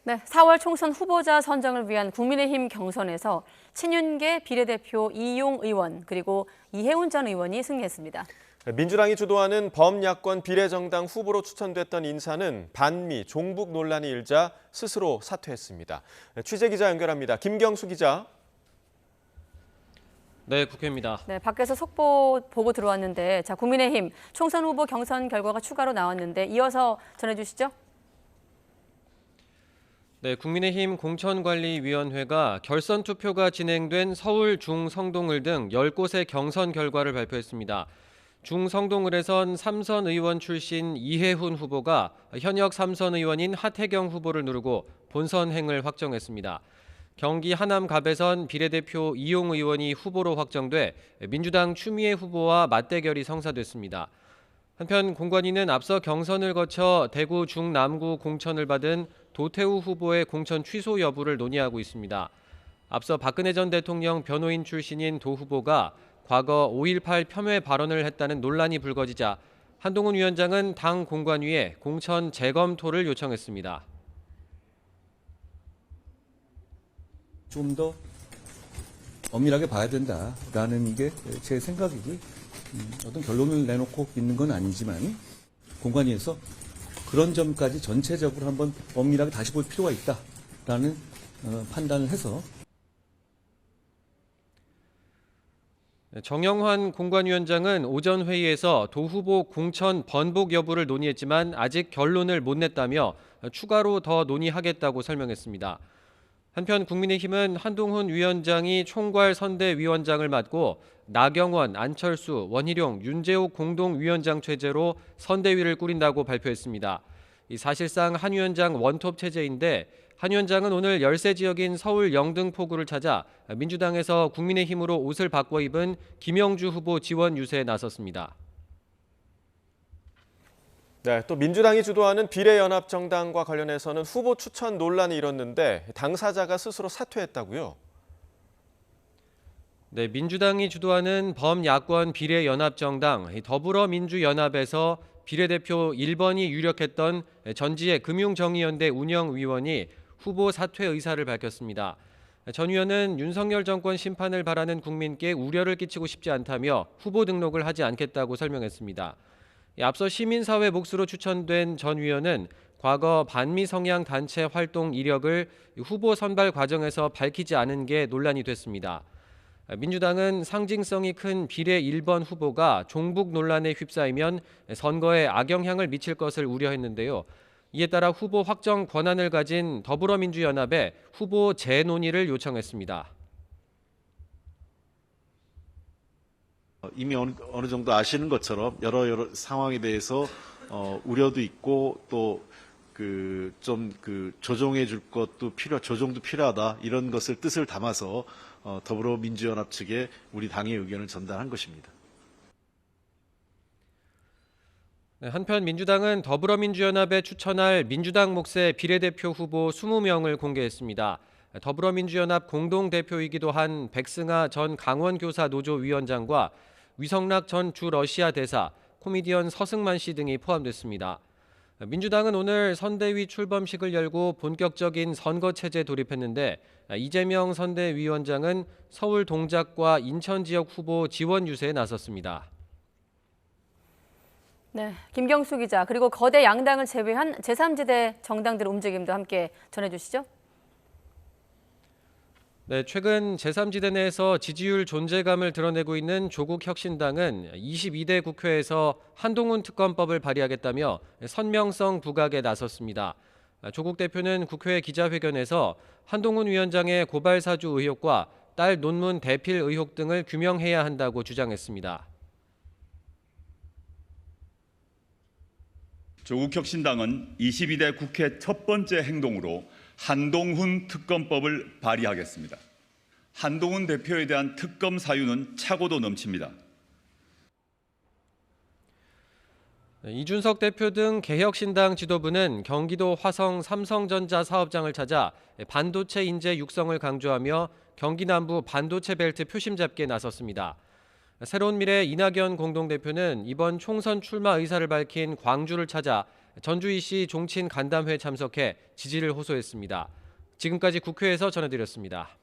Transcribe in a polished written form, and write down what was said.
네, 4월 총선 후보자 선정을 위한 국민의힘 경선에서 친윤계 비례대표 이용 의원 그리고 이해운 전 의원이 승리했습니다. 민주당이 주도하는 범야권 비례정당 후보로 추천됐던 인사는 반미, 종북 논란이 일자 스스로 사퇴했습니다. 취재기자 연결합니다. 김경수 기자. 네, 국회입니다. 네, 밖에서 속보 보고 들어왔는데, 국민의힘 총선 후보 경선 결과가 추가로 나왔는데 이어서 전해주시죠. 네, 국민의힘 공천관리위원회가 결선 투표가 진행된 서울 중성동을 등 10곳의 경선 결과를 발표했습니다. 중성동을에선 3선 의원 출신 이해훈 후보가 현역 3선 의원인 하태경 후보를 누르고 본선행을 확정했습니다. 경기 하남갑에선 비례대표 이용 의원이 후보로 확정돼 민주당 추미애 후보와 맞대결이 성사됐습니다. 한편 공관위는 앞서 경선을 거쳐 대구 중남구 공천을 받은 도태우 후보의 공천 취소 여부를 논의하고 있습니다. 앞서 박근혜 전 대통령 변호인 출신인 도 후보가 과거 5.18 폄훼 발언을 했다는 논란이 불거지자 한동훈 위원장은 당 공관위에 공천 재검토를 요청했습니다. 좀 더 엄밀하게 봐야 된다라는 게 제 생각이고 어떤 결론을 내놓고 있는 건 아니지만 공관위에서 그런 점까지 전체적으로 한번 엄밀하게 다시 볼 필요가 있다라는 판단을 해서 정영환 공관위원장은 오전 회의에서 도 후보 공천 번복 여부를 논의했지만 아직 결론을 못 냈다며 추가로 더 논의하겠다고 설명했습니다. 한편 국민의힘은 한동훈 위원장이 총괄 선대위원장을 맡고 나경원, 안철수, 원희룡, 윤재욱 공동위원장 체제로 선대위를 꾸린다고 발표했습니다. 사실상 한 위원장 원톱 체제인데 한 위원장은 오늘 열세 지역인 서울 영등포구를 찾아 민주당에서 국민의힘으로 옷을 바꿔 입은 김영주 후보 지원 유세에 나섰습니다. 네, 또 민주당이 주도하는 비례연합정당과 관련해서는 후보 추천 논란이 일었는데 당사자가 스스로 사퇴했다고요? 네, 민주당이 주도하는 범야권 비례연합정당 더불어민주연합에서 비례대표 1번이 유력했던 전지의 금융정의연대 운영위원이 후보 사퇴 의사를 밝혔습니다. 전 의원은 윤석열 정권 심판을 바라는 국민께 우려를 끼치고 싶지 않다며 후보 등록을 하지 않겠다고 설명했습니다. 앞서 시민사회 몫으로 추천된 전 의원은 과거 반미 성향 단체 활동 이력을 후보 선발 과정에서 밝히지 않은 게 논란이 됐습니다. 민주당은 상징성이 큰 비례 1번 후보가 종북 논란에 휩싸이면 선거에 악영향을 미칠 것을 우려했는데요. 이에 따라 후보 확정 권한을 가진 더불어민주연합에 후보 재논의를 요청했습니다. 이미 어느 정도 아시는 것처럼 여러 상황에 대해서 우려도 있고 또 조정해 줄 것도 조정도 필요하다 이런 것을 뜻을 담아서 더불어민주연합 측에 우리 당의 의견을 전달한 것입니다. 한편 민주당은 더불어민주연합에 추천할 민주당 몫의 비례대표 후보 20명을 공개했습니다. 더불어민주연합 공동대표이기도 한 백승하 전 강원교사노조 위원장과 위성락 전 주러시아 대사, 코미디언 서승만 씨 등이 포함됐습니다. 민주당은 오늘 선대위 출범식을 열고 본격적인 선거체제에 돌입했는데 이재명 선대위원장은 서울 동작과 인천 지역 후보 지원 유세에 나섰습니다. 네, 김경수 기자, 그리고 거대 양당을 제외한 제3지대 정당들의 움직임도 함께 전해주시죠. 네, 최근 제3지대 내에서 지지율 존재감을 드러내고 있는 조국혁신당은 22대 국회에서 한동훈 특검법을 발의하겠다며 선명성 부각에 나섰습니다. 조국 대표는 국회 기자회견에서 한동훈 위원장의 고발 사주 의혹과 딸 논문 대필 의혹 등을 규명해야 한다고 주장했습니다. 조국혁신당은 22대 국회 첫 번째 행동으로 한동훈 특검법을 발의하겠습니다. 한동훈 대표에 대한 특검 사유는 차고도 넘칩니다. 이준석 대표 등 개혁신당 지도부는 경기도 화성 삼성전자 사업장을 찾아 반도체 인재 육성을 강조하며 경기 남부 반도체 벨트 표심 잡기에 나섰습니다. 새로운 미래 이낙연 공동대표는 이번 총선 출마 의사를 밝힌 광주를 찾아 전주이시 종친 간담회에 참석해 지지를 호소했습니다. 지금까지 국회에서 전해드렸습니다.